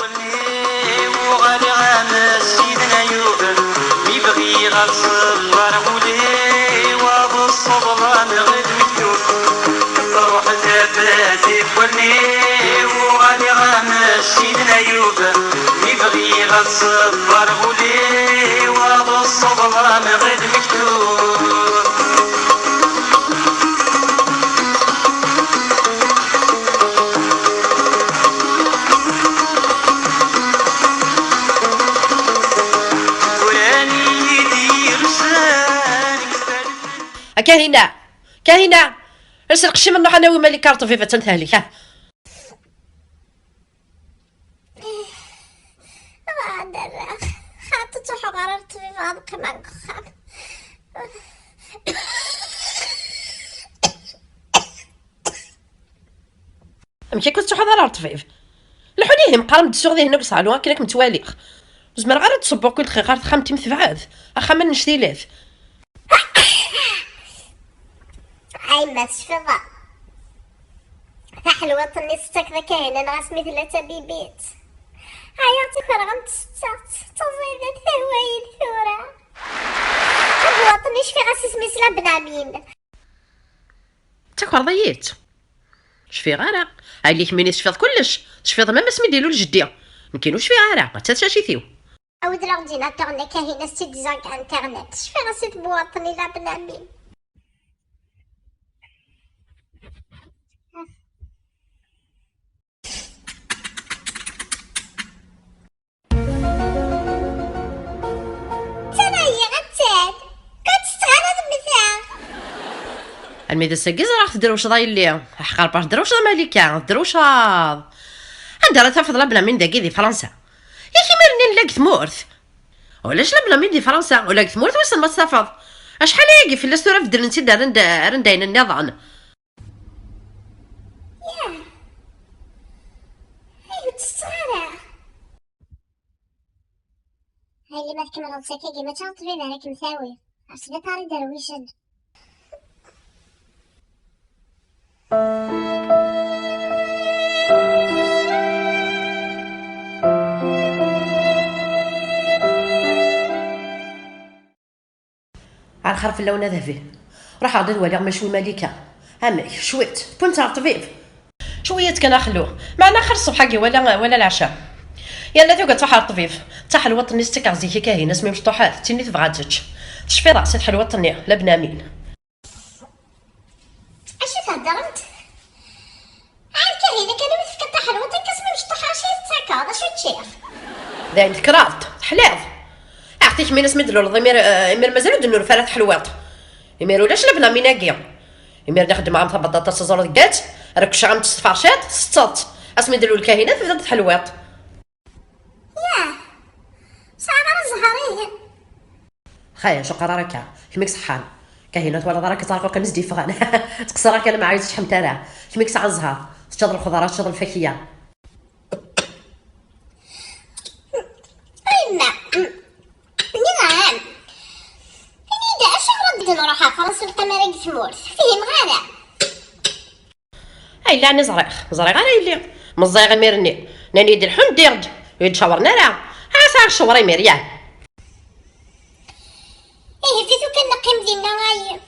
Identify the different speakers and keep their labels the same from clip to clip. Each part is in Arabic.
Speaker 1: وغالي غامس سيدنا يوبل يبغي غصبر ولي وبالصبر نغد مكتوب روح زباتي ولي وغالي غامس سيدنا يوبل يبغي غصبر ولي وبالصبر نغد مكتوب.
Speaker 2: كاهنة ارسل قشي من نوحنا وما لي كارطو في فتن ثالي ها
Speaker 3: خاطت وحقررت في بعض كمان خاب
Speaker 2: مكي كنت حضر رطفيف لحونيه مقارن دسوغ ذي هنا بصالو كناك متواليخ زمر غير تصبو كل دقيقة خمتي مثبعاث اخا ما نشتي لاث
Speaker 3: هاي ما تشفضا حلوة طني ستك ذا كاهنة نغاس مثل بيبيت عياتي فرغمت ستات تزيدت هواين ثورة حلوة طني شفي غاس اسمي سلا بنامين
Speaker 2: تاكور ضييت شفي غارة هاي اللي كميني تشفيض كلش تشفيض ما اسمي ديالو الجدية مكينو شفي غارة ما تاتشاشي ثيو
Speaker 3: عاود لورديناتور نا كاهنة ستيدزاك انترنت شفي غاس تبواطني لا بنامين
Speaker 2: الميدا ساكيز راح تدروش ضاي اللي حقار باش دروش مالكا دروش عندها راه تفضل بلا من داكي دي فرنسا يا كي مرني نلاقي ثمورث ولاش لا بلا من دي فرنسا ولا ثمورث وصل ما تستفض اشحال ياكي في الاستوره في درنتي داين النظام
Speaker 3: هاي تستغرا هاي اللي ما تكمل ساكي ما تعطي بينا لك مساوي عرفتي طاري درويشن
Speaker 2: على خرف اللون ذهبي راح عضد ولي مشوي ملكه همي شويت كنت طبيب شويه كان اخلوه معنا اخر الصبح حقي ولا العشاء يلا ذوق تروح على الطبيب تاع حلوه طني ستك زيكي كاين اسمي مشطوحات تيني تبغاتك تشفي راسي حلوه طني لا بنامين
Speaker 3: اش تهدرت عاد كاينه كانوا مسكت حلوه اسمي مشطوحه شي تسكر اش تشيف
Speaker 2: ذا كرات حلاض عرفتي مين اسمي دلو الضمير امير مازالو دنور فرات حلوات امير ولاش لا بنامين اكيا امير نخدم معاهم بطاطا صزور دكات راك شغام تفرشات سطات اسمي دلو الكاهنات بدات حلوات
Speaker 3: ياه صار زهريه
Speaker 2: خايا شو قرارك كميك صحان كاهنات ولا دراك طارقو كنز دي فغان تقصرك انا ما عايزش شحم تاعها كميك ساعه الزهر تشرب الخضروات تشرب الفاكهه
Speaker 3: نعم إذا أشغل بدنا نروح خلاص القمر يثمر فيهم غانا
Speaker 2: هاي لا زريغ انا اللي مزايغ ميرني ناني يدير حن ديرج يتشاورنا لا ها صار شوري ميريان
Speaker 3: ايه فيتو كنقيم ديالنا غايب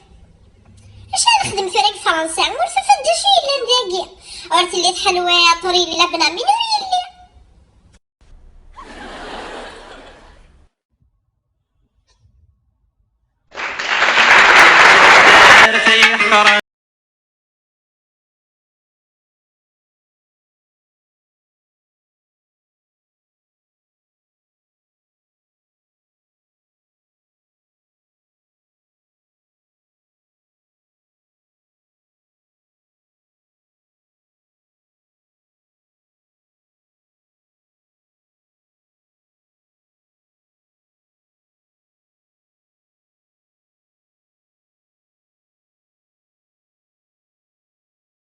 Speaker 3: اش نخدم في فرنسا ورفا فدشي الا نداكي ورتي لي حلوات وري لي بنامين وري لي